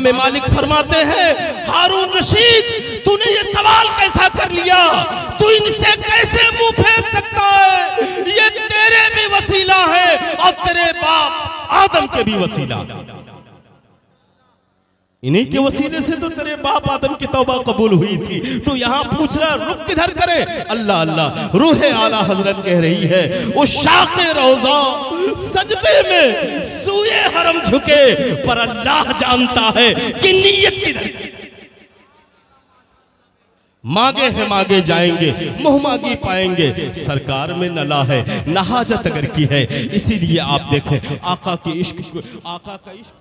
इमाम मालिक फरमाते हैं, हारून रशीद तूने ये सवाल कैसा कर लिया, तू इनसे कैसे मुंह फेर सकता है, ये तेरे भी वसीला है और तेरे बाप आदम के भी वसीला, इन्हीं के वसीले से तो तेरे बाप आदम की तौबा कबूल हुई थी। तो यहाँ पूछ रहा रुक किधर करे, अल्लाह अल्लाह। रूह आला हजरत कह रही है, वो शाक़े रोज़ा सजदे में सूए हरम झुके, पर अल्लाह जानता है कि नीयत किधर। मांगे हैं मांगे जाएंगे, मुँह मांगी पाएंगे, सरकार में नला है न हाजत अगर की है। इसीलिए आप देखें आका की इश्क, आका का इश्क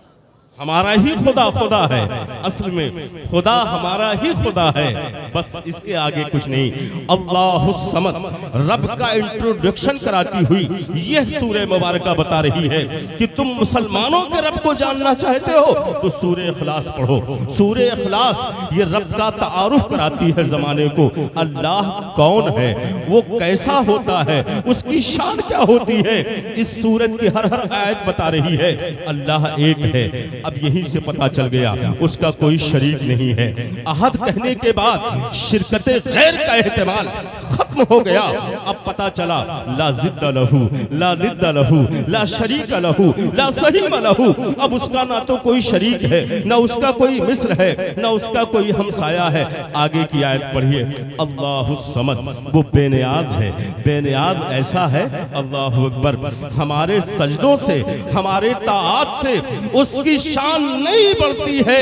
हमारा ही खुदा खुदा है, असल में खुदा हमारा ही खुदा है, बस इसके आगे कुछ नहीं। अल्लाहुस्समद रब का इंट्रोडक्शन कराती हुई यह सूरह मुबारका बता रही है कि तुम मुसलमानों के रब को जानना चाहते हो तो सूरह इखलास पढ़ो। सूरह इखलास ये रब का तारुफ कराती है जमाने को, अल्लाह कौन है, वो कैसा होता है, उसकी शान क्या होती है। इस सूरत की हर हर आयत बता रही है अल्लाह एक है। अब यहीं से पता चल गया उसका कोई शरीक नहीं है। अहद कहने के बाद शिरकते गैर का एहतमाल खत्म हो गया। अब पता चला ला जिद्द लहू ला निद्द लहू ला शरीक लहू ला सहीम लहू। अब उसका ना तो कोई शरीक है, ना उसका कोई मिस्र है, ना उसका कोई हमसाया है। आगे की आयत पढ़िए, अल्लाहुस्समद वो बेनियाज है। बेनियाज ऐसा है, अल्लाहु अकबर, हमारे सजदों से हमारे ताआत से उसकी शान नहीं बढ़ती है,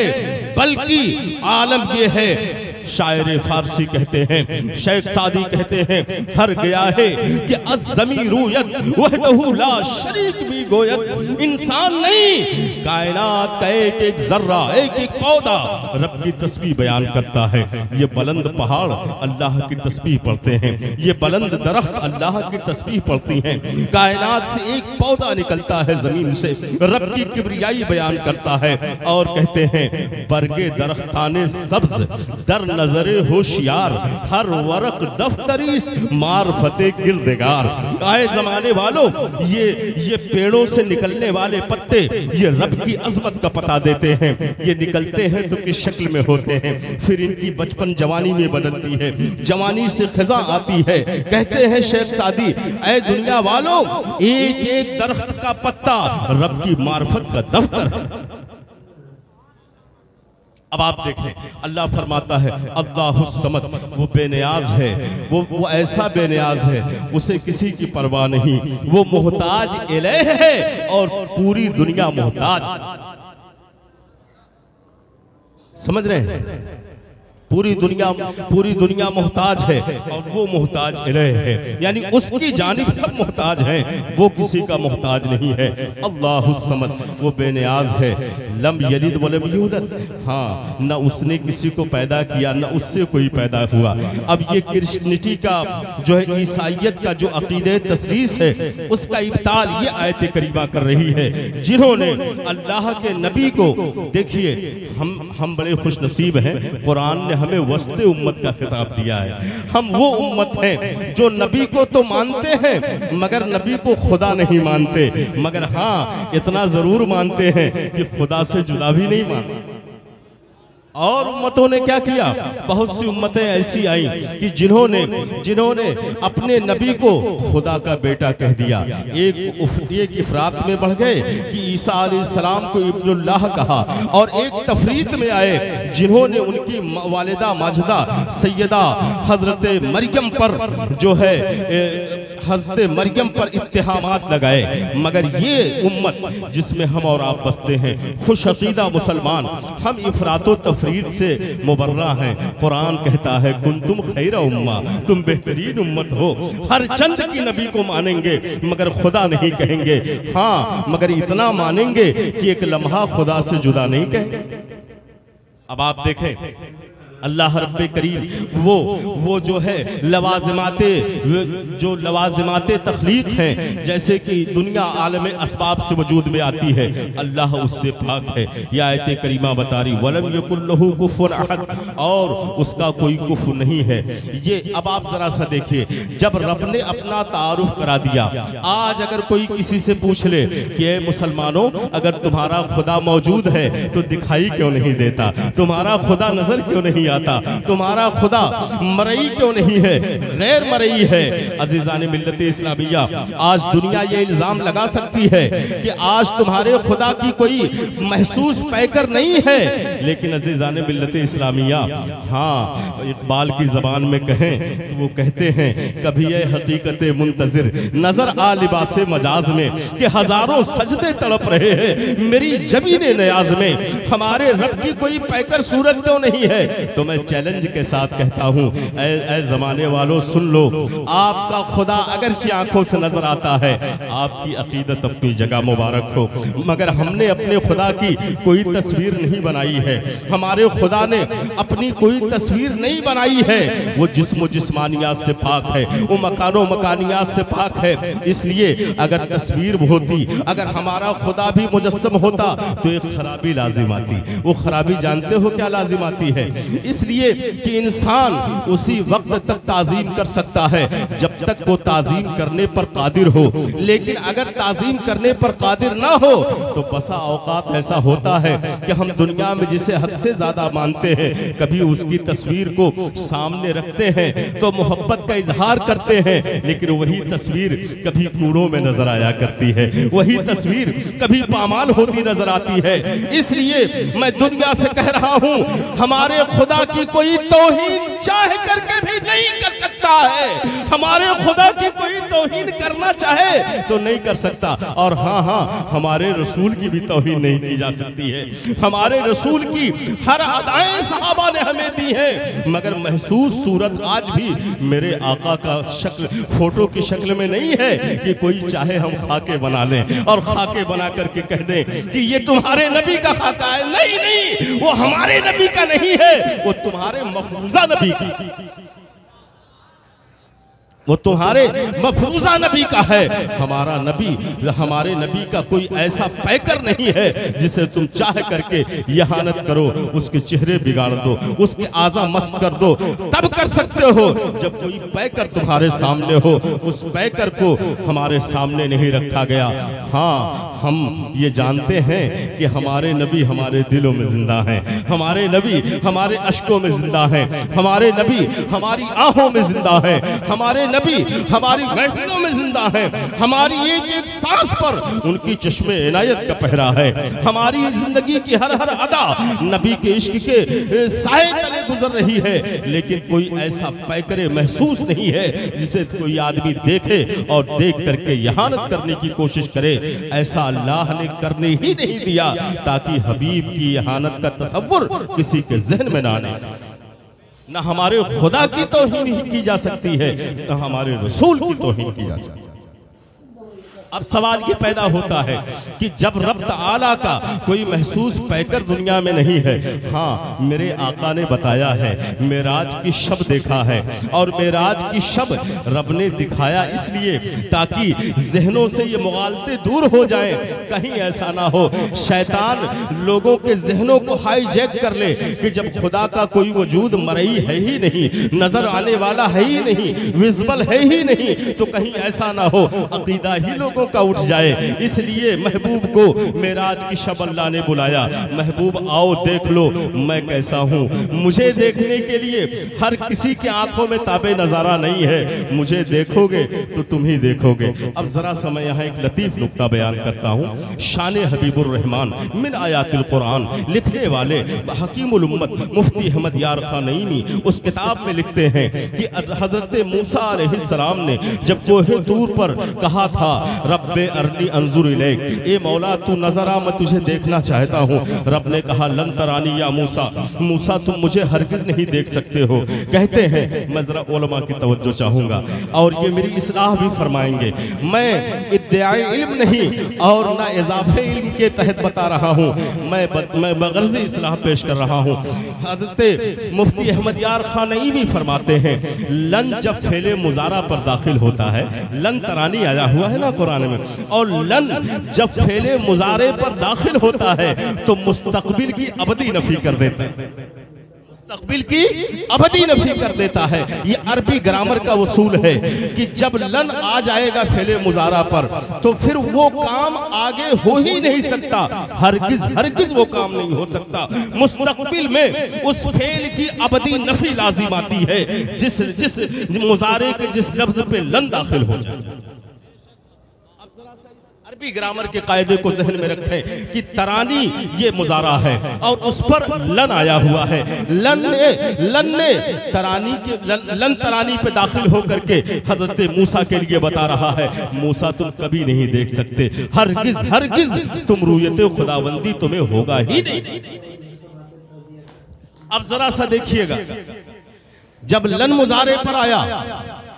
बल्कि आलम ये है। शायर फारसी कहते हैं, शेख सादी कहते हैं, हर गया है कि अज़्ज़मीरूयत वहदहू ला शरीक भी गोयत। इंसान नहीं, कायनात का एक एक जर्रा, एक एक पौधा रब की तस्बीह बयान करता है। ये बुलंद पहाड़ अल्लाह की तस्बीह पढ़ते हैं, ये बुलंद दरख्त अल्लाह की तस्बीह पढ़ती हैं। कायनात से एक पौधा निकलता है जमीन से, रब की किबरियाई बयान करता है। और कहते हैं बरगे दरख्ताने सब्ज दर नजरे होशियार, हर वरक दफ्तरी मारफते गिरदेगार। आए जमाने वालों, ये पेड़ों से निकलने वाले पत्ते ये रब की अजमत का पता देते हैं। ये निकलते हैं तो किस शक्ल में होते हैं, फिर इनकी बचपन जवानी में बदलती है, जवानी से खिजा आती है। कहते हैं शेख सादी, ऐ दुनिया वालों, एक एक दरख्त का पत्ता रब की मार्फत का दफ्तर है। अब आप देखें अल्लाह फरमाता है अल्लाहुस्समद वो बेनियाज है, वो ऐसा बेनियाज है उसे किसी की परवाह नहीं। वो मोहताज इलैह है और पूरी दुनिया मोहताज। समझ रहे हैं, पूरी दुनिया मोहताज है और वो मोहताज इलैह है, यानी उसकी जानिब सब मोहताज हैं, वो किसी का मोहताज नहीं है। अल्लाहुस्समद वो बेनियाज है, लम यलिद वलम यूलद, हाँ न उसने किसी को पैदा किया न उससे कोई पैदा हुआ। अब ये क्रिश्चियनिटी का जो है, ईसाइयत का जो अकीदे तसलीस है, उसका इब्ताल ये आयत करीमा कर रही है। जिन्होंने अल्लाह के नबी को, देखिए हम बड़े खुश नसीब हैं, कुरान ने हमें वस्ते उम्मत का खिताब दिया है। हम वो उम्मत हैं जो नबी को तो मानते हैं मगर नबी को खुदा नहीं मानते, मगर हाँ इतना जरूर मानते हैं कि खुदा से जुदा भी नहीं मानते। और उम्मतों ने क्या किया, बहुत सी उम्मतें ऐसी आई कि जिन्होंने अपने नबी को खुदा का बेटा कह दिया। एक इफरात में बढ़ गए कि ईसा अलैहिस्सलाम को इब्नुल्लाह कहा, और एक तफरीत में आए जिन्होंने उनकी वालिदा माजिदा सैयदा हजरत मरियम पर जो है हजरत मरियम पर इत्तेहामात लगाए। मगर ये उम्मत जिसमें हम और आप बसते हैं, खुश अकीदा मुसलमान, हम इफरातो तफरीद से मुबर्रा हैं। कुरान कहता है कुंतुम खैरा उम्मा, तुम बेहतरीन उम्मत हो। हर चंद की नबी को मानेंगे मगर खुदा नहीं कहेंगे, हाँ मगर इतना मानेंगे कि एक लम्हा खुदा से जुदा नहीं कहेंगे। अब आप देखें अल्लाह रब्बे करीम वो जो है लवाज़िमाते तख्लीक हैं, जैसे कि दुनिया आलम असबाब से वजूद में आती है, अल्लाह उससे पाक है। यह आयत करीमा बता रही वलम यकुल्लहु कुफुवन अहद, और उसका कोई कुफु नहीं है। ये अब आप जरा सा देखिए, जब रब ने अपना तारुफ करा दिया, आज अगर कोई किसी से पूछ ले कि मुसलमानों अगर तुम्हारा खुदा मौजूद है तो दिखाई क्यों नहीं देता, तुम्हारा खुदा नजर क्यों नहीं आता, तुम्हारा खुदा मरई क्यों नहीं है, गैर मरई है। अजीजान मिल्लत इस्लामिया, आज दुनिया ये इल्जाम लगा सकती है कि आज तुम्हारे खुदा की कोई महसूस पैकर नहीं है, लेकिन अजीजान मिल्लत इस्लामिया, हाँ इकबाल की जबान में कहें तो वो कहते हैं कभी ये हकीकत मुंतजिर नजर आ लिबासे मजाज में कि हजारों सजदे तड़प रहे हैं मेरी जबीने नियाज में, हमारे रब की कोई पैकर सूरत क्यों नहीं है। तो मैं चैलेंज के साथ कहता हूँ, ऐ जमाने वालों सुन लो, आपका खुदा अगरचे आंखों से नजर आता है, आपकी अकीदत अपनी जगह मुबारक हो, मगर हमने अपने खुदा की कोई तस्वीर नहीं बनाई है, हमारे खुदा ने अपनी कोई तस्वीर नहीं बनाई है। वो जिस्म जिस्मानियात से पाक है, वो मकानो मकानियात से पाक है। इसलिए अगर तस्वीर होती, अगर हमारा खुदा भी मुजस्सम होता तो एक खराबी लाजिम आती। वो खराबी जानते हो क्या लाजिम आती है? इसलिए कि इंसान उसी वक्त तक ताजीम कर सकता है जब तक वो ताजीम करने पर कादिर हो, लेकिन अगर ताजीम करने पर कादिर ना हो तो बसा औकात ऐसा होता है कि हम दुनिया में जिसे हद से ज्यादा मानते हैं, कभी उसकी तस्वीर को सामने रखते हैं तो मोहब्बत का इजहार करते हैं, लेकिन वही तस्वीर कभी कूड़ों में नजर आया करती है, वही तस्वीर कभी पामाल होती नजर आती है। इसलिए मैं दुनिया से कह रहा हूं, हमारे खुदा की कोई तौहीन चाह करके भी नहीं कर सकता है, हमारे खुदा की कोई तौहीन करना चाहे तो नहीं कर सकता। और हाँ हाँ, हमारे रसूल की भी तौहीन नहीं की जा सकती है। हमारे रसूल की हर अदाएं सहाबा ने हमें दी है, मगर महसूस सूरत आज भी मेरे आका का शक्ल फोटो की शक्ल में नहीं है कि कोई चाहे हम खाके बना लें और खाके बना करके कह दें कि ये तुम्हारे नबी का खाका है। नहीं नहीं, वो हमारे नबी का नहीं है, वो तुम्हारे मफरूजा नबी का, वो तुम्हारे मफरूजा नबी का है। हमारा नबी, हमारे नबी का कोई ऐसा पैकर नहीं है जिसे तुम चाह करके यहानत करो, उसके चेहरे बिगाड़ दो, उसके आजा मस्क कर दो। तब कर सकते हो जब कोई पैकर तुम्हारे सामने हो। उस पैकर को हमारे सामने नहीं रखा गया। हाँ, हम ये जानते हैं कि हमारे नबी हमारे दिलों में जिंदा हैं, हमारे नबी हमारे अश्कों में जिंदा हैं, हमारे नबी हमारी आहों में जिंदा है, हमारे नबी हमारी रहनुमाई में जिंदा है, हमारी एक एक सांस पर उनकी चश्मे इनायत का पहरा है, हमारी जिंदगी की हर हर अदा नबी के इश्क के साए तले गुजर रही है। लेकिन कोई ऐसा पैकरे महसूस नहीं है जिसे कोई आदमी देखे और देख करके यहानत करने की कोशिश करे। ऐसा अल्लाह ने करने ही नहीं दिया ताकि हबीब की यहानत का तसव्वुर किसी के जहन में ना आने। न हमारे खुदा की तौहीन ही की जा सकती है, न हमारे रसूल की तौहीन की जा सकती है। अब सवाल ये पैदा होता है कि जब रब तआला का कोई महसूस पैकर दुनिया में नहीं है, हाँ मेरे आका ने बताया है, मेराज की शब देखा है, और मेराज की शब रब ने दिखाया इसलिए ताकि जहनों से ये मुगालते दूर हो जाएं। कहीं ऐसा ना हो शैतान लोगों के जहनों को हाईजैक कर ले कि जब खुदा का कोई वजूद मरई है ही नहीं, नजर आने वाला है ही नहीं, विजिबल है ही नहीं, तो कहीं ऐसा ना हो अकीदा ही लोगों का उठ जाए। इसलिए महबूब को मेराज की शब अल्लाह ने बुलाया, महबूब आओ देख लो मैं कैसा हूँ। मुझे देखने के लिए हर किसी की आंखों में ताबे नजारा नहीं है, मुझे देखोगे तो तुम ही देखोगे। अब जरा सा मैं यहाँ एक लतीफ नुक्ता बयान करता हूँ। शान हबीबुर रहमान मिन आयातिल कुरान लिखने वाले हकीमुल उम्मत मुफ्ती अहमद यार खानईनी उस किताब में लिखते हैं कि हजरत मूसा अलैहिस्सलाम ने जब कोहे तूर पर कहा था रब्बे अरनी अंजुर इलैक, ए मौला तू नजर आ, मैं तुझे देखना चाहता हूँ। रब ने कहा लन तरानी या मूसा, मूसा तुम मुझे हरगिज नहीं देख सकते हो। कहते हैं मैं जरा उलमा की तवज्जो चाहूँगा और ये मेरी इस्लाह भी फरमाएंगे। मैं इद्दिआए इल्म नहीं और ना इजाफे इल्म के तहत बता रहा हूँ, मैं बगर्ज़ी इस्लाह पेश कर रहा हूँ। हज़रत मुफ्ती अहमद यार खान नई भी फरमाते हैं लन जब फेले मुजारा पर दाखिल होता है, लन तरानी आया हुआ है ना कुरान में, और लन जब फेले मुजारे पर दाखिल होता है तो मुस्तकबिल की अबदी नफी कर देता है, मुस्तकबिल की अबदी नफी कर देता है। ये अरबी ग्रामर का वसूल है कि जब लन आ जाएगा फेले मुजारा पर तो फिर वो काम आगे हो ही नहीं सकता, हरगिज हरगिज वो काम नहीं हो सकता। मुस्तकबिल में उस फेल की अबदी नफी लाजिम आती है जिस जिस मुजारे के जिस लफ्ज पे लन दाखिल हो जाए। अरबी ग्रामर के कायदे को जहन में रखें कि तरानी ये मुजारा है और उस पर लन आया हुआ है। लन ने तरानी के लन तरानी पे दाखिल होकर के हजरत मूसा के लिए बता रहा है मूसा तुम कभी नहीं देख सकते, हरगिज हरगिज तुम रूयते खुदाबंदी तुम्हें होगा ही नहीं। अब जरा सा देखिएगा, जब लन मुजारे पर आया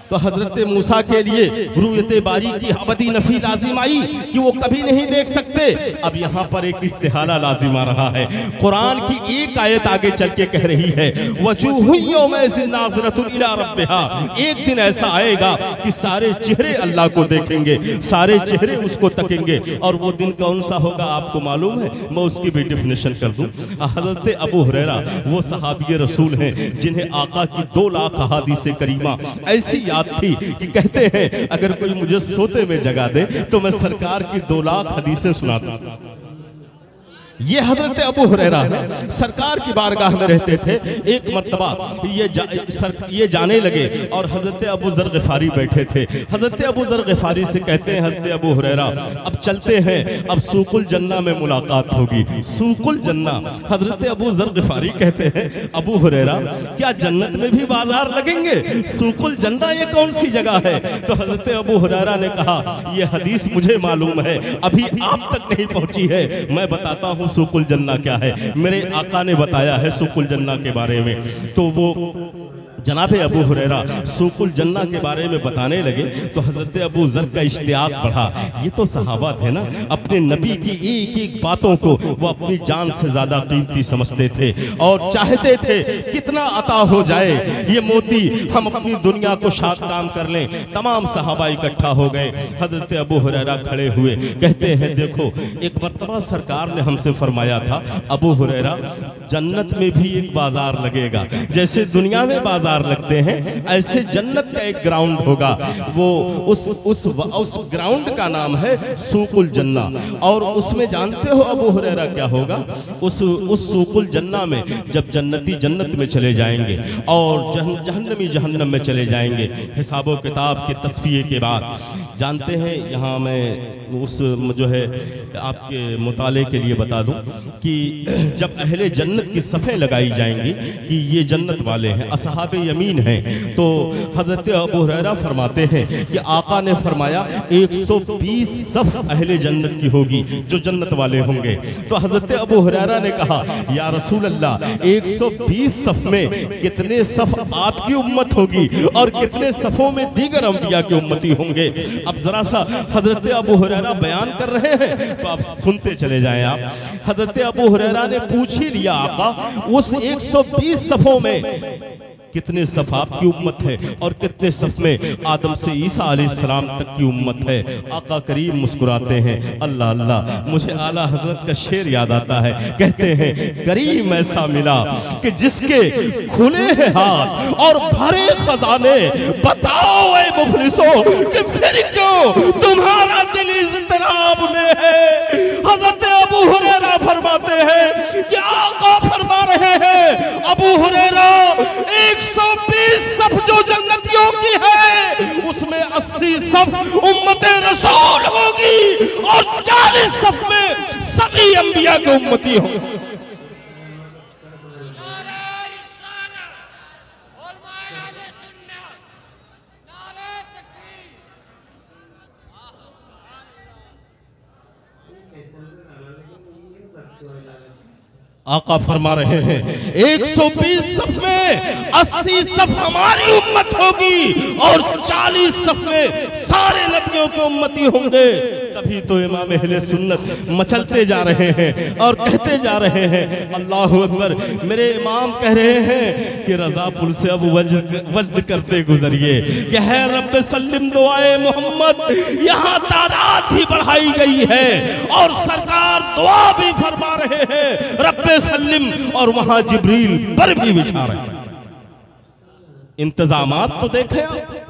तो हजरत मूसा के लिए रूयते बारी की अबदी नफी लाजिम आई कि वो कभी नहीं देख सकते। अब यहाँ पर एक इस्तिहाला लाजिम आ रहा है। कुरान की एक आयत आगे चल के कह रही है वजूहु यौमइज़िन नाज़िरतुन इला रब्बिहा, एक दिन ऐसा आएगा कि सारे चेहरे अल्लाह को देखेंगे, सारे चेहरे उसको तकेंगे। और वो दिन कौन सा होगा आपको मालूम है? मैं उसकी भी डिफिनेशन कर दूं। हजरत अबू हुरैरा वो सहाबी रसूल हैं जिन्हें आका की 2 लाख अहादीस करीमा ऐसी थी कि कहते हैं अगर कोई मुझे सोते में जगा दे तो मैं सरकार की 2 लाख हदीसें सुनाता। ये हजरत अबू हुरैरा है, सरकार की बारगाह में रहते थे। एक मर्तबा ये जाने लगे और हजरत अबू ज़र ग़िफ़ारी बैठे थे। हजरत अबू ज़र ग़िफ़ारी से कहते हैं हजरत अबू हुरैरा अब चलते हैं, अब सूकुल जन्ना में मुलाकात होगी। सूकुल जन्ना, हजरत अबू ज़र ग़िफ़ारी कहते हैं अबू हुरैरा क्या जन्नत में भी बाजार लगेंगे? सूकुल जन्ना ये कौन सी जगह है? तो हजरत अबू हुरैरा ने कहा ये हदीस मुझे मालूम है, अभी आप तक नहीं पहुंची है, मैं बताता हूं सुकुल जन्ना क्या है। मेरे आका ने बताया है सुकुल जन्ना के बारे में। तो वो जनाब अबू हुरैरा सुकुल जन्ना के बारे में बताने लगे तो हजरत अबू ज़र का इश्तियाक बढ़ा। ये तो सहाबा थे ना, अपने नबी की एक एक बातों को वो अपनी जान से ज्यादा कीमती समझते थे और चाहते थे कितना अता हो जाए ये मोती, हम अपनी दुनिया को शाद काम कर लें। तमाम सहाबा इकट्ठा हो गए। हजरत अबू हुरैरा खड़े हुए, कहते हैं देखो एक मर्तबा सरकार ने हमसे फरमाया था अबू हुरैरा जन्नत में भी एक बाजार लगेगा, जैसे दुनिया में बाजार लगते हैं ऐसे जन्नत का एक ग्राउंड होगा। वो उस ग्राउंड का नाम है सूकुल जन्ना। और उसमें जानते हो अबू हुरैरा क्या होगा? उस सूकुल जन्ना में जब जन्नती जन्नत में चले जाएंगे और जहन्नमी जहन्नम में चले जाएंगे, हिसाबो किताब के तस्फिये के बाद, जानते हैं यहाँ मैं उस जो है आपके मुताले के लिए बता दूं कि जब अहले जन्नत की सफ़ें लगाई जाएंगी कि ये जन्नत वाले हैं, असहाबे यमीन हैं, तो हज़रत अबू हुरैरा फरमाते हैं कि आका ने फरमाया 120 सफ़ अहले जन्नत की होगी जो जन्नत वाले होंगे। तो हज़रत अबू हुरैरा ने कहा या रसूल अल्लाह 120 सफ़ में कितने सफ़ आपकी उम्मत होगी और कितने सफ़ों में दीगर अंबिया के उम्मती होंगे? अब जरा सा हज़रत अबू हुरैरा बयान कर रहे हैं तो आप सुनते चले जाएं। आप हज़रत अबू हुरैरा ने पूछ ही लिया आका उस 120 सफ़ों में कितने सफ़ आपकी उम्मत है और कितने सफ़ में आदम से ईसा अलैहिस्सलाम तक की उम्मत है? आका करीम मुस्कुराते हैं, अल्लाह अल्लाह, मुझे आला हजरत का शेर याद आता है। कहते हैं करीम ऐसा मिला कि जिसके खुले हैं हाथ और भरे खजाने, बताओ ऐ मुफलिसों कि फिर क्यों तुम्हारा दिल इज़्तिराब में है? हजरत अबू हुरैरा फरमाते हैं कि आका फरमा रहे हैं अबू हुरैरा 120 सफ़ जो जन्नतियों की है उसमें 80 सफ़ उम्मते रसूल होगी और 40 सफ़ में सभी अंबिया के उम्मती होंगे। आका फरमा रहे हैं 120 सफ में 80 सफ हमारी उम्मत होगी और 40 सफ में सारे नबियों के उम्मती होंगे। तभी तो इमाम अहले सुन्नत मचलते जा रहे हैं और कहते जा रहे हैं अल्लाह अकबर। मेरे इमाम कह रहे हैं कि रजा पुल से अब वज्द करते गुजरिए कि है रब्बे सल्लिम दुआए मोहम्मद, यहाँ तादाद भी बढ़ाई गई है और सरकार दुआ भी फरमा रहे हैं रब्बे सल्लिम, और वहां जिब्रील पर भी बिछा रहे हैं। इंतजामात तो देखें आप।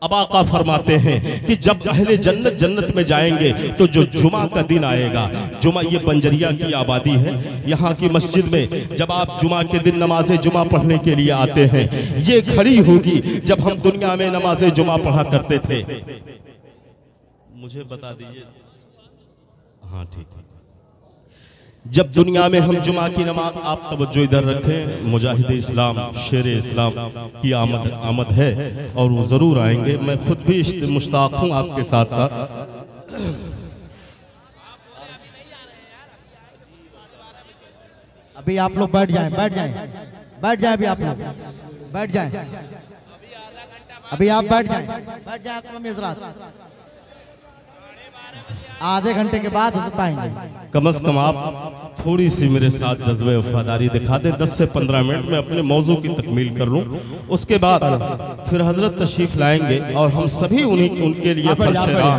अब आका फरमाते हैं कि जब अहले जन्नत जन्नत में जाएंगे तो जो जुमा का दिन आएगा, जुमा ये बंजरिया की आबादी है, यहाँ की मस्जिद में जब आप जुमा के दिन नमाज जुमा पढ़ने के लिए आते हैं, ये घड़ी होगी जब हम दुनिया में नमाज जुमा पढ़ा करते थे। मुझे बता दीजिए, हाँ ठीक है। जब दुनिया में हम जुमा की नमाज, आप तवज्जो इधर रखें, मुजाहिद इस्लाम शेर इस्लाम की आमद है और वो ज़रूर आएंगे। मैं खुद भी मुश्ताक हूँ आपके साथ साथ। अभी आप लोग बैठ जाएं, बैठ जाएं, बैठ जाएं, अभी आप लोग बैठ जाएं, अभी आप बैठ जाएं, बैठ जाएं। आपको मेज़रात आधे घंटे के बाद हो सकता है। कम से कम आप थोड़ी सी मेरे साथ जज्बे वफादारी दिखा दें। 10 से 15 मिनट में अपने मौजू की तकमील कर लूं, उसके बाद फिर हजरत तशरीफ लाएंगे और हम सभी उनके लिए फलशेरा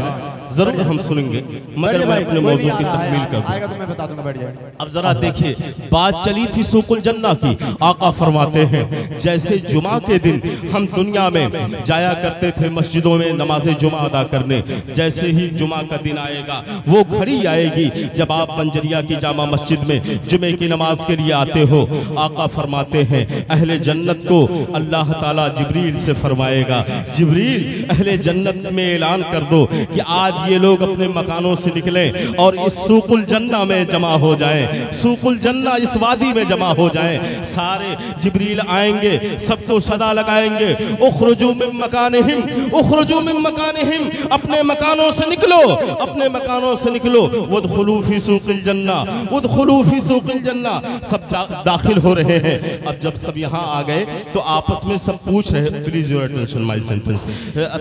जरूर हम सुनेंगे, मगर मैं अपने मौजू की तकमील कर दूं। तो मैं बता दूंगा, बैठ जाए। अब जरा देखिए, बात चली थी सूकुल जन्ना की। आका फरमाते हैं जैसे जुमा के दिन हम दुनिया में जाया करते थे मस्जिदों में नमाज जुमा अदा करने, जैसे ही जुमा का दिन आएगा वो घड़ी आएगी जब आप बंजरिया की जामा मस्जिद में जुमे की नमाज के लिए आते हो। आका फरमाते हैं अहले जन्नत को अल्लाह ताला जिब्रील से फरमाएगा, जिब्रील अहले जन्नत में ऐलान कर दो कि आज ये लोग अपने मकानों से निकलें और इस सूकुल जन्ना में जमा हो जाएं, सूकुल जन्ना इस वादी में जमा हो जाएं। सारे जिब्रील आएंगे, सबको सदा लगाएंगे, उखरुजू मिन मकानिहिम, उखरुजू मिन मकानिहिम, अपने मकानों से निकलो, अपने मकानों से निकलो। वदखुलू फी सूकिल जन्ना, वदखुलू फी सूकिल जन्ना। सब दाखिल हो रहे हैं। अब जब सब यहाँ आ गए तो आपस में सब पूछ रहे, please your attention my sentence,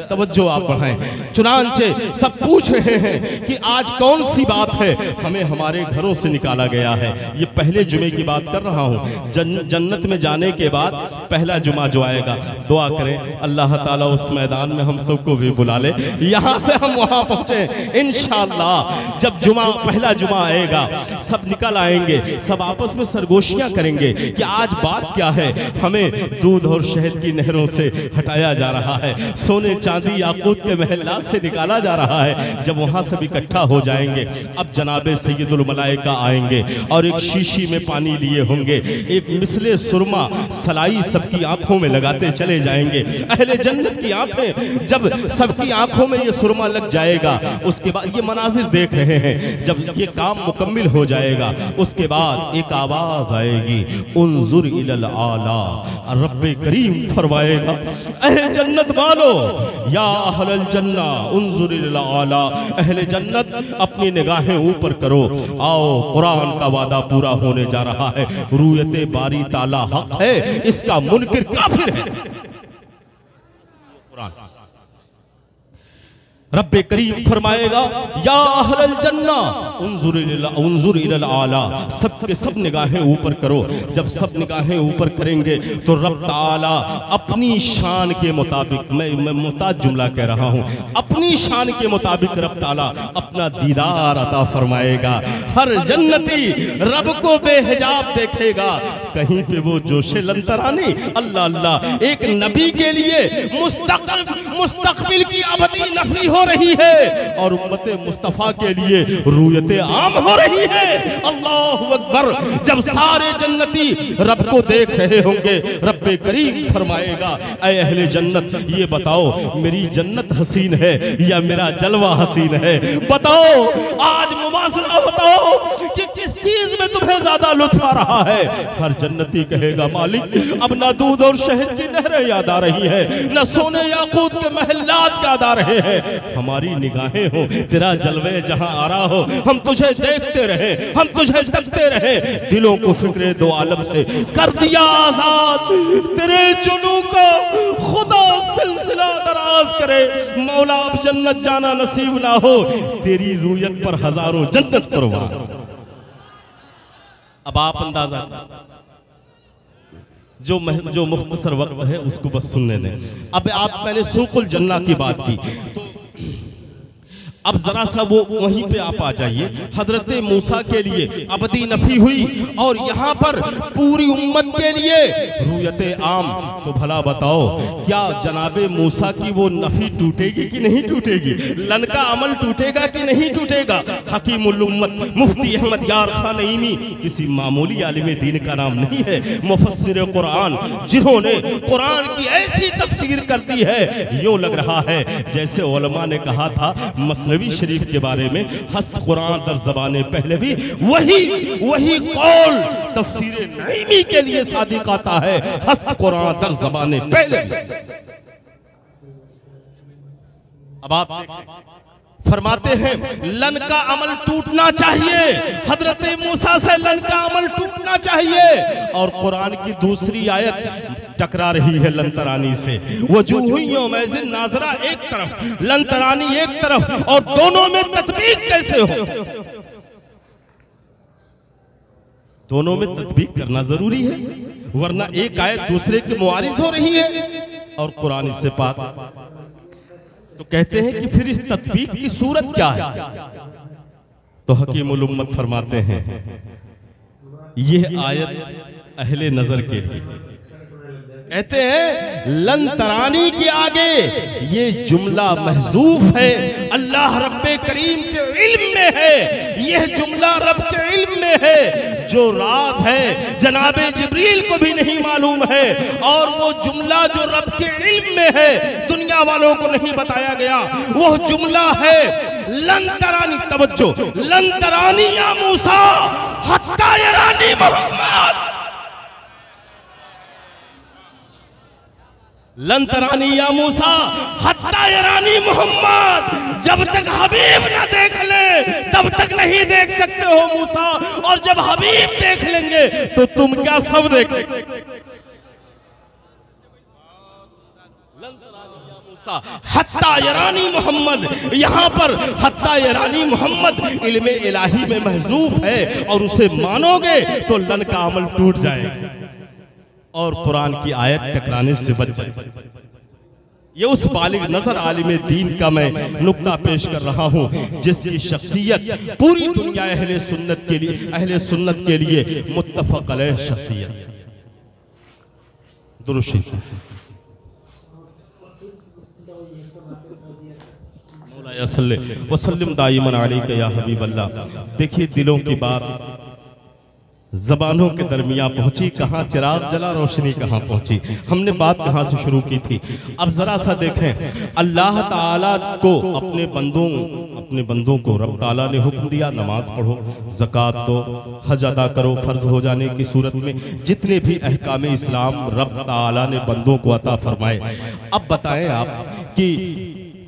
तवज्जो आप बढ़ाएं। चुनांचे सब पूछ रहे हैं कि आज कौन सी बात है हमें हमारे घरों से निकाला गया है। ये पहले जुमे की बात कर रहा हूँ। जन्नत में जाने के बाद पहला जुमा जो आएगा, दुआ करें अल्लाह ताला उस मैदान में हम सबको भी बुला ले, यहाँ से हम वहाँ पहुँचे इंशाअल्लाह। जब जुमा पहला जुमा आएगा सब निकल आएंगे, सब आपस में सरगोशियाँ करेंगे कि आज बात क्या है। हमें दूध और शहद की नहरों से हटाया जा रहा है, सोने चांदी याकूत के महलात से निकाला जा रहा है। जब वहां सब इकट्ठा हो जाएंगे, अब जनाबे सैयदुल मलाइका आएंगे और एक शीशी में पानी लिए होंगे, एक मिसले सुरमा सलाई सबकी आंखों में लगाते चले जाएंगे। अहले जन्नत की आंखें जब सबकी आंखों में ये सुरमा लग जाएगा, उसके बाद ये मनाजिर देख रहे हैं। जब ये काम मुकम्मिल हो जाएगा उसके बाद एक आवाज आएगी, उन्जुर इलल आला, रब्बे करीम फरमाएगा अहले जन्नत वालो, या अहलल जन्ना उन्जुर इलल आला, अहले जन्नत अपनी निगाहें ऊपर करो, आओ कुरान का वादा पूरा होने जा रहा है। रूयते बारी ताला हक है, इसका मुनकिर काफिर है। रब्बे करीम फरमाएगा या अहलल जन्ना उन्जुर इलल आला, सबके सब निगाहें ऊपर करो। जब सब निगाहें ऊपर करेंगे तो रब ताला अपनी शान के मुताबिक, मैं मुताज जुमला कह रहा हूँ, अपनी शान के मुताबिक रब ताला अपना दीदार अता फरमाएगा। हर जन्नती रब को बेहिजाब देखेगा, कहीं पे वो जोशे लंतरानी अल्लाह अल्लाह। एक नबी के लिए मुस्तकबिल की अबदी नफी हो रही है और उम्मत मुस्तफा के लिए रूयते आम हो रही है। अल्लाहु अकबर। जब सारे जन्नती रब को देख रहे होंगे, रब्बे करीम फरमाएगा ऐ अहले जन्नत, ये बताओ मेरी जन्नत हसीन है या मेरा जलवा हसीन है? बताओ, आज मुबासरा बताओ कि किस चीज में तुम्हें ज्यादा लुत्फ आ रहा है? हर जन्नती कहेगा मालिक अब ना दूध और शहद की नहरें याद आ रही है, न सोने याकूत के महलात याद आ रहे हैं। हमारी निगाहें हो तेरा जलवे जहां आ रहा हो, हम तुझे देखते रहे, हम तुझे तकते रहे। दिलों को फिक्रे दो आलम से कर दिया आजाद, तेरे जुनू को खुदा सिलसिला दराज करे। मौला अब जन्नत जाना नसीब ना हो, तेरी रूयत पर हजारों जन्नत कुर्बान। अब आप अंदाजा जो मुख्तसर वक्त है उसको बस सुनने दें। अब आप मैंने सूकुल जन्ना की बात की, तो अब जरा सा वो वहीं पे आप आ जाइए। हजरत मूसा के लिए अबदी नफी हुई और यहाँ पर पूरी उम्मत के लिए रूयत आम। तो भला बताओ क्या जनाबे मूसा की वो नफी टूटेगी कि नहीं टूटेगी? लन का अमल टूटेगा कि नहीं टूटेगा? हकीमुल उम्मत मुफ्ती अहमद यार खान नईमी किसी मामूली आलिम दीन का नाम नहीं है, मुफस्सिर कुरान, जिन्होंने कुरान की ऐसी तफसीर कर दी है यूं लग रहा है जैसे उलमा ने कहा था मसनवी शरीफ के बारे में, हस्त कुरान दर ज़बाने पहले भी वही कौल तफसीर नईमी के लिए सादिक आता है, हस्त कुरान दर ज़बाने पहले भी। अब आप फरमाते हैं लन का अमल टूटना चाहिए, हजरत मूसा से लन का अमल टूटना चाहिए। और कुरान की दूसरी आयत टकरा रही है लंतरानी से, वजूहुय्यों मैजिन नाजरा एक तरफ, लंतरानी एक तरफ, और दोनों में तत्बीक कैसे हो? दोनों में तत्बीक करना जरूरी है, वरना एक आयत दूसरे के मुआरिज हो रही है। और कुरान इससे पाक तो कहते हैं कि फिर इस तत्बीक की सूरत क्या है? तो हकीमुल उम्मत फरमाते हैं यह आयत अहले नजर के लिए, कहते हैं लन तरानी के आगे ये जुमला महजूफ है, अल्लाह रब्बे करीम के इल्म में है, यह जुमला रब के इल्म में है, जो राज है जनाबे जिब्रील को भी नहीं मालूम है, और वो जुमला जो रब के इल्म में है दुनिया वालों को नहीं बताया गया, वो जुमला है लन तरानी। तवज्जो, लन तरानी या मूसा हत्ता यरानी मोहम्मद, लन तरानी या मूसा हत्ता यरानी मोहम्मद, जब तक हबीब ना देख ले तब तक नहीं देख सकते हो मूसा, और जब हबीब देख लेंगे तो तुम क्या सब देखेंगे। हत्ता यरानी मोहम्मद, यहाँ पर हत्ता यरानी मोहम्मद इल्मे इलाही में महजूफ है, और उसे मानोगे तो लन का अमल टूट जाएगा और कुरान की आयत टकराने से बच जाए। ये उस बालिग नजर आलिम दीन का मैं नुक्ता पेश कर रहा हूँ जिसकी शख्सियत पूरी दुनिया अहले सुन्नत के लिए मुत्तफक अलैह शख्सियत। दुरुस्त वसल्लम दाइमन अलैका या हबीब अल्लाह। देखिए दिलों की बात जबानों के दरमियान पहुंची, कहाँ चिराग जला रोशनी कहाँ पहुंची। हमने बात कहाँ से शुरू की थी? अब जरा सा देखें, अल्लाह ताला को अपने बंदों को रब ताला ने हुक्म दिया नमाज पढ़ो, ज़कात दो, हज अदा करो फर्ज हो जाने की सूरत में। जितने भी अहकाम इस्लाम रब ताला ने बंदों को अता फरमाए। अब बताएं आप कि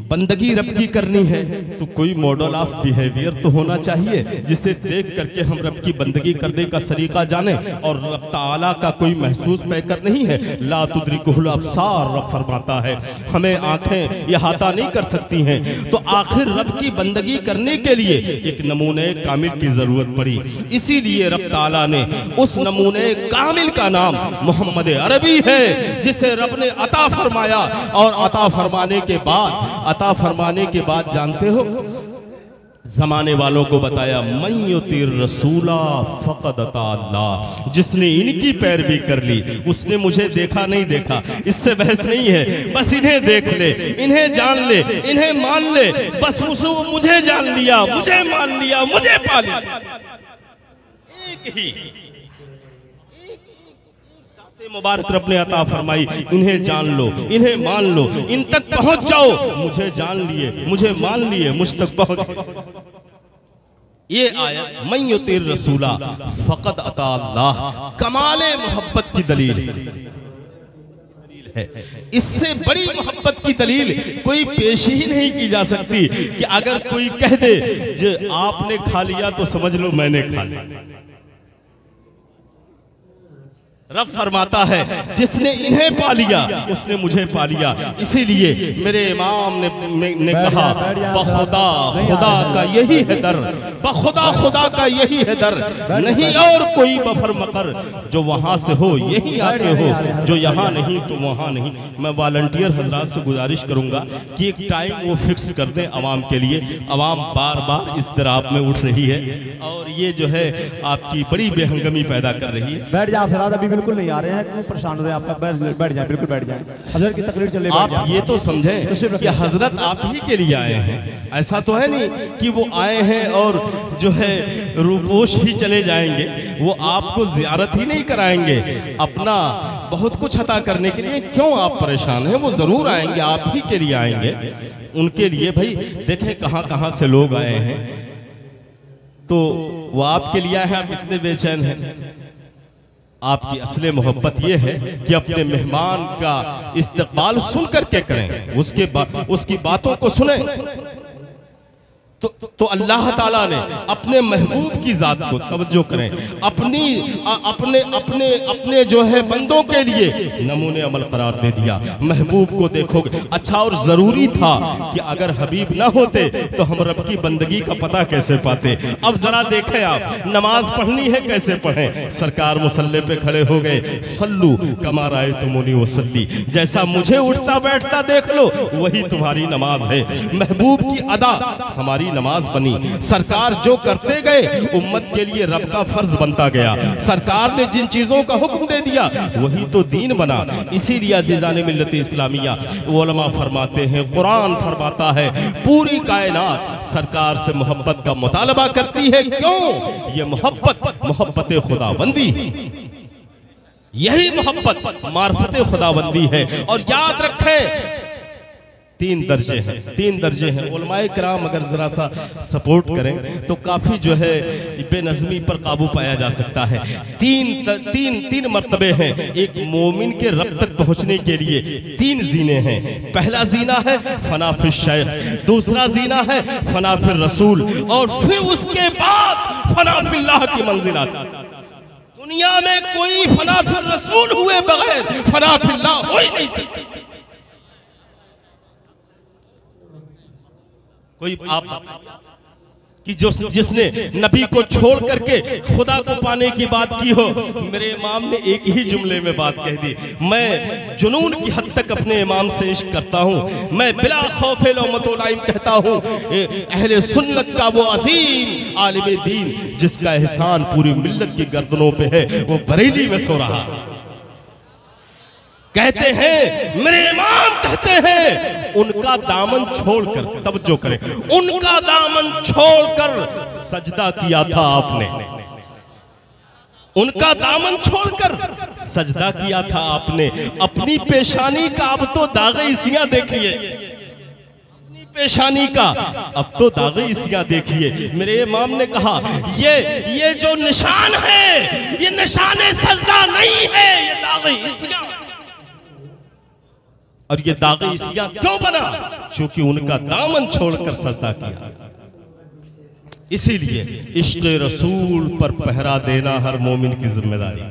बंदगी रब की करनी है तो कोई मॉडल ऑफ बिहेवियर तो होना चाहिए जिसे देख करके हम रब की बंदगी करने का सलीका जाने। और रब ताला का कोई महसूस पैकर नहीं है, ला तुदरिकुहुल अब्सार रब फरमाता है, हमें आंखें इहाता नहीं कर सकती हैं। तो आखिर रब की बंदगी करने के लिए एक नमूने कामिल की जरूरत पड़ी, इसीलिए रब ताला ने उस नमूने कामिल का नाम मोहम्मद अरबी है, जिसे रब ने अता फरमाया। और अता फरमाने के बाद जानते हो जमाने वालों को बताया, मन युतिर रसूला फक़द अता अल्लाह, जिसने इनकी पैरवी कर ली उसने मुझे देखा नहीं देखा, इससे बहस नहीं है। बस इन्हें देख ले, इन्हें जान ले, इन्हें मान ले, बस मुझे जान लिया, मुझे मान लिया, मुझे पा लिया। एक ही मुबारक रब ने अता फरमाई, इन्हें जान लो, इन्हें मान लो, इन तक पहुंच जाओ, मुझे जान लिए, मुझे मान लिए, मुझ तक पहुंच। ये आयत मन युतिर रसूला फक़द अता अल्लाह कमाले मोहब्बत की दलील है। इससे बड़ी मोहब्बत की दलील कोई पेश ही नहीं की जा सकती कि अगर कोई कह दे जो आपने खा लिया तो समझ लो मैंने खा लिया। रब फरमाता है जिसने इन्हें पा लिया उसने मुझे पा लिया। इसीलिए मेरे इमाम ने कहा बखुदा खुदा का यही है दर, बखुदा खुदा का यही है दर, नहीं और कोई बफर मकर, जो वहां से हो यही आके हो, जो यहाँ नहीं तो वहां नहीं। मैं वॉलंटियर हजरात से गुजारिश करूंगा कि एक टाइम वो फिक्स कर दें अवाम के लिए। अवाम बार बार इस्तिराब में उठ रही है और ये जो है आपकी बड़ी बेहंगमी पैदा कर रही है। बैठ जाओ फिर, अभी बिल्कुल नहीं आ रहे हैं, क्यों परेशान हो रहे हैं आप? बैठ जाए, बिल्कुल बैठ जाए। हजरत की तकरीर चले, आप ये तो समझें कि हजरत आप ही के लिए आए हैं, ऐसा तो है नहीं कि वो आए हैं और जो है रूपोश ही चले जाएंगे। वो आपको जियारत ही नहीं कराएंगे, अपना बहुत कुछ अता करने के लिए क्यों आप परेशान हैं? वो जरूर आएंगे, आप ही के लिए आएंगे। उनके लिए भाई देखें कहां कहां से लोग आए हैं, तो वो आपके लिए आए हैं, आप इतने बेचैन हैं। आपकी असली मोहब्बत यह है कि अपने मेहमान का इस्तकबाल सुन करके करें, उसकी बातों को सुने। तो अल्लाह ताला ने अपने महबूब की जात को तवज्जो करें, अपने जो है बंदों के लिए नमूने अमल करार दे दिया। महबूब को देखोगे अच्छा, और जरूरी था कि अगर हबीब ना होते तो हम रब की बंदगी का पता कैसे पाते? अब जरा देखें आप, नमाज पढ़नी है कैसे पढ़ें? सरकार मुसल्ले पे खड़े हो गए, सल्लू कमा रायतुमूनी वसल्ली, जैसा मुझे उठता बैठता देख लो वही तुम्हारी नमाज है। महबूब की अदा हमारी नमाज बनी। सरकार जो करते गए उम्मत के लिए रब का फर्ज बनता गया। सरकार ने जिन चीजों का हुक्म दे दिया वही तो दीन बना। इसीलिए अज़ीज़ान मिल्लत इस्लामिया उलमा फरमाते हैं, कुरान फरमाता है पूरी कायनात सरकार से मोहब्बत का मुतालबा करती है। क्यों? ये मोहब्बत खुदाबंदी, यही मोहब्बत मार्फत खुदाबंदी है। और याद रखें तीन दर्जे हैं। उलमाए किराम अगर जरा सा सपोर्ट करें तो काफी जो है बेनज़मी पर काबू पाया जा सकता है। तीन मर्तबे हैं एक मोमिन के रब तक पहुंचने के लिए। तीन जीने हैं। पहला जीना है फना फिर शेख, दूसरा जीना है फना फिर रसूल, और फिर उसके बाद फना फिल्लाह की मंजिलात। दुनिया में कोई फना फिर रसूल हुए बगैर फना फिल्लाह हो ही नहीं सकती। कोई आप कि जिसने नबी को छोड़ करके खुदा को पाने की बात की हो, मेरे इमाम ने एक ही जुमले में बात कह दी, मैं जुनून की हद तक अपने इमाम से इश्क करता हूँ, मैं बिला खौफे लौमतो लाइम कहता हूँ। अहले सुन्नत का वो अजीम आलिम दीन जिसका एहसान पूरी मिल्लत की गर्दनों पे है, वो बरेली में सो रहा। कहते हैं मेरे इमाम कहते हैं उनका दामन छोड़कर, तवज्जो करें, उनका दामन छोड़कर सजदा किया था आपने। उनका दामन छोड़कर सजदा किया था आपने। अपनी पेशानी का अब तो दागे इसियां देखिए, अपनी पेशानी का अब तो दागे इसियां देखिए। मेरे इमाम ने कहा ये जो निशान है ये निशाने सजदा नहीं है, ये दागे इसियां। और ये दागे इसियां क्यों बना? क्योंकि उनका दामन छोड़कर सजदा किया। इसीलिए इश्क़ रसूल पर पहरा देना हर मोमिन की जिम्मेदारी।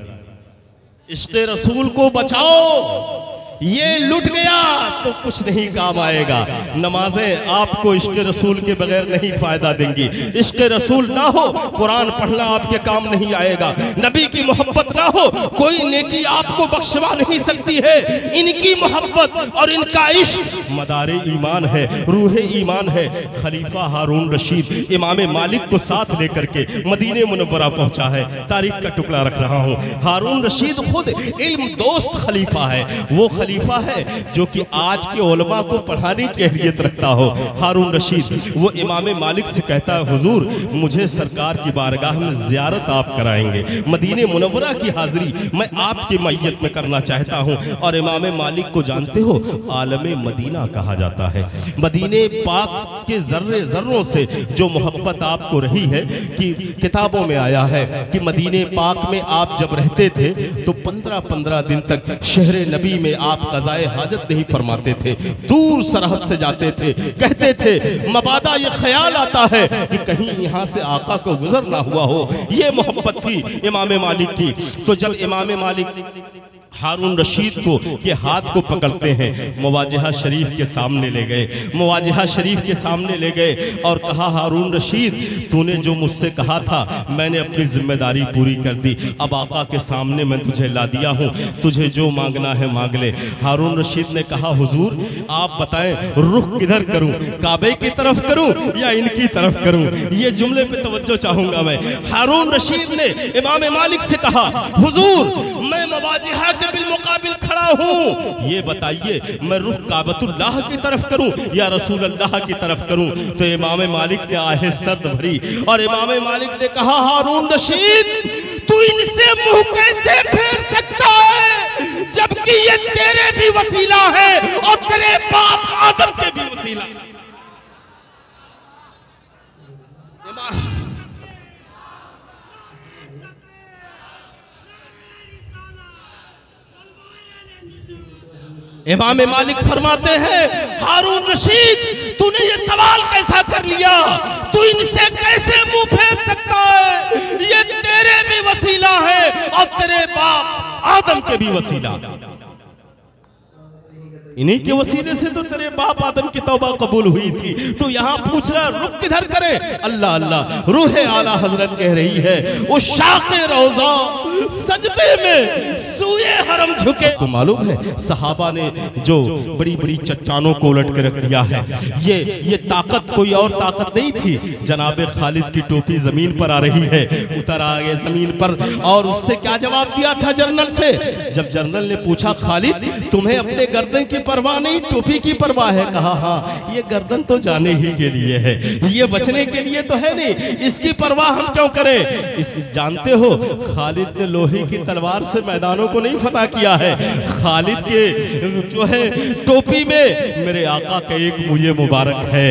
इश्क़ रसूल को बचाओ, ये लुट गया तो कुछ नहीं काम आएगा। नमाजें आपको इश्क़ रसूल के बगैर नहीं फायदा देंगी। इश्क़ रसूल ना हो कुरान पढ़ना आपके काम नहीं आएगा। नबी की मोहब्बत ना हो कोई नेकी आपको बख्शवा नहीं सकती है। इनकी मोहब्बत और इनका इश्क मदारे ईमान है, रूह ईमान है। खलीफा हारून रशीद इमाम मालिक को साथ लेकर के मदीने मुनव्वरा पहुंचा है। तारीख का टुकड़ा रख रहा हूं। हारून रशीद खुद इल्म दोस्त खलीफा है। वो खलीफा है जो कि आज के उलमा को पढ़ाने की अहलियत रखता हो। हारून रशीद वो इमाम मालिक से कहता है, हुजूर मुझे सरकार की बारगाह में ज़ियारत आप कराएंगे, मदीने मुनव्वरा की हाजिरी मैं आपकी मैयत में करना चाहता हूँ। और इमाम मालिक को जानते हो आलम मदीना कहा जाता है। मदीने पाक के जर्रे जर्रों से जो मोहब्बत आपको रही है कि किताबों में आया है कि मदीने पाक में आप जब रहते थे तो 15-15 दिन तक शहर नबी में आप क़ज़ाए हाजत नहीं फरमाते थे, दूर सरहद से जाते थे। कहते थे मबादा ये ख्याल आता है कि कहीं यहाँ से आका को गुजर ना हुआ हो। ये मोहब्बत थी इमाम मालिक की। तो जब इमाम मालिक हारून रशीद को के हाथ को पकड़ते हैं, मुवाजहा शरीफ के सामने ले गए, मुवाजहा शरीफ के सामने ले गए और कहा, हारून रशीद तूने जो मुझसे कहा था मैंने अपनी जिम्मेदारी पूरी कर दी, अब आका के सामने मैं तुझे ला दिया हूँ, तुझे जो मांगना है मांग ले। हारून रशीद ने कहा, हुजूर आप बताएं रुख किधर करूं, काबे की तरफ करूं या इनकी तरफ करूं? ये जुमले पे तवज्जो चाहूंगा मैं। हारून रशीद ने इमाम मालिक से कहा, हुजूर मैं मुवाजहा के बिलमुकाबिल खड़ा हूँ, ये बताइए मैं रुख काबतुल्लाह की तरफ करूं या रसूल अल्लाह की तरफ करूं? तो इमाम मालिक ने आहें सर्द भरी और इमाम मालिक ने कहा, हारून रशीद तू इनसे मुंह कैसे फेर सकता है जबकि ये तेरे भी वसीला है और तेरे बाप आदम के भी वसीला। इमाम मालिक फरमाते हैं, हारून रशीद तूने ये सवाल कैसा कर लिया, तू इनसे कैसे मुंह फेर सकता है? ये तेरे भी वसीला है और तेरे बाप आदम के भी वसीला, इन्हीं के वसीले से तो तेरे बाप आदम की तौबा कबूल हुई थी। तो यहाँ पूछ रहा रुख किधर करे? अल्लाह अल्लाह, रूहे आला हजरत कह रही है उस शाक़े रोज़ा सजदे में सूए हरम झुके। तो मालूम है सहाबा ने जो बड़ी बड़ी चट्टानों को उलट के रख दिया है, ये ताकत कोई और ताकत नहीं थी। जनाबे खालिद की टोपी जमीन पर आ रही है, उतर आ गए जमीन पर और उससे क्या जवाब दिया था जनरल से? जब जनरल ने पूछा, खालिद तुम्हें अपने गर्दन की परवाह नहीं टोपी की परवाह है? कहा हाँ, ये गर्दन तो जाने ही के लिए है, ये बचने के लिए तो है नहीं, इसकी परवाह हम क्यों करें? इस जानते हो खालिद ने लोहे की तलवार से मैदानों को नहीं फतह किया है। खालिद के जो है टोपी में मेरे आका का एक मुझे मुबारक है,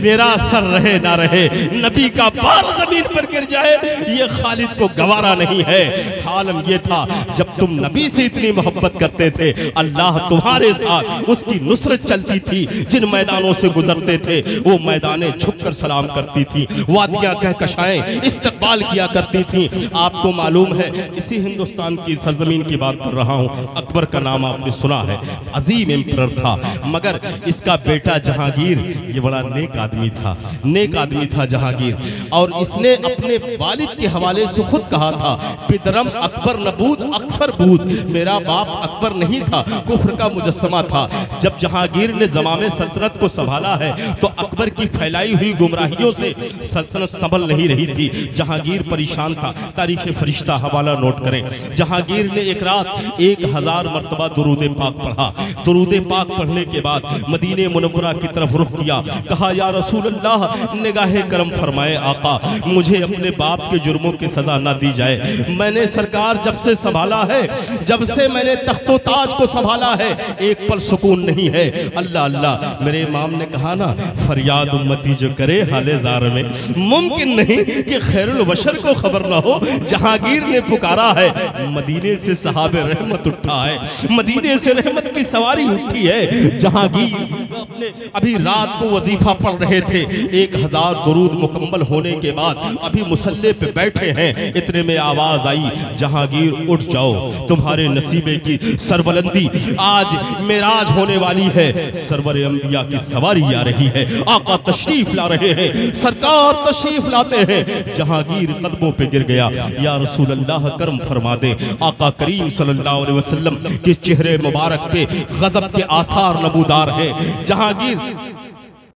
मेरा सर रहे ना रहे, नबी का बाल जमीन पर गिर जाए, ये खालिद को गवारा नहीं है। हालम ये था जब तुम नबी से इतनी मोहब्बत करते थे, अल्लाह तुम्हारे साथ उसकी नुसरत चलती थी। जिन मैदानों से गुजरते थे वो मैदानें झुककर सलाम करती थी, वादियां कहकशाएं इस्तकबाल किया करती थी। आपको मालूम है इसी हिंदुस्तान की सरजमीन की बात कर रहा हूँ, अकबर का नाम आपने सुना है, अजीम एम्परर था, मगर इसका बेटा जहांगीर ये बड़ा नेक आदमी था, नेक आदमी था जहांगीर। और इसने अपने वालिद के हवाले से खुद कहा था, पिदरम अकबर नबूद अकबर बूद, मेरा बाप अकबर नहीं था, कुफ्र का मुजस्समा था। जब जहांगीर ने ज़माने सल्तनत को संभाला है तो अकबर की फैलाई हुई गुमराहियों से सल्तनत संभल नहीं रही थी। जहांगीर परेशान था। तारीख़ फरिश्ता हवाला नोट करें। जहांगीर ने एक रात 1000 मरतबा दुरूद पाक पढ़ा। दुरूद पाक पढ़ने के बाद मदीने मुनव्वरा की तरफ रुख किया, कहा या रसूल अल्लाह निगाहे करम फरमाए आका, मुझे अपने बाप के जुर्मों की सजा ना दी जाए। मैंने सरकार जब से संभाला है, जब से मैंने तख्तो ताज को संभाला है, एक पल सुकून नहीं है। अल्लाह अल्लाह, मेरे इमाम ने कहा ना, फरियाद उम्मती जो करे हाले जार में, मुमकिन नहीं कि खैरुल बशर को खबर ना हो। जहांगीर ने पुकारा है, मदीने से सहाबे रहमत उठा है, मदीने से रहमत की सवारी उठी है। जहांगीर अपने अभी रात को वजीफा पढ़ रहे थे, 1000 दुरूद मुकम्मल होने के बाद अभी मुसल्ले पे बैठे हैं, इतने में आवाज आई, जहांगीर उठ जाओ, तुम्हारे नसीबे की सरबलंदी, आज मेराज होने वाली है, सरवर अंबिया की सवारी आ रही है, आका तशरीफ ला रहे हैं, सरकार तशरीफ लाते हैं। जहांगीर कदमों पे गिर गया, या रसूल अल्लाह करम फरमा दे। आका करीम सल्लल्लाहु अलैहि वसल्लम के चेहरे मुबारक पे गजब के आसार नबूदार है। जहांगीर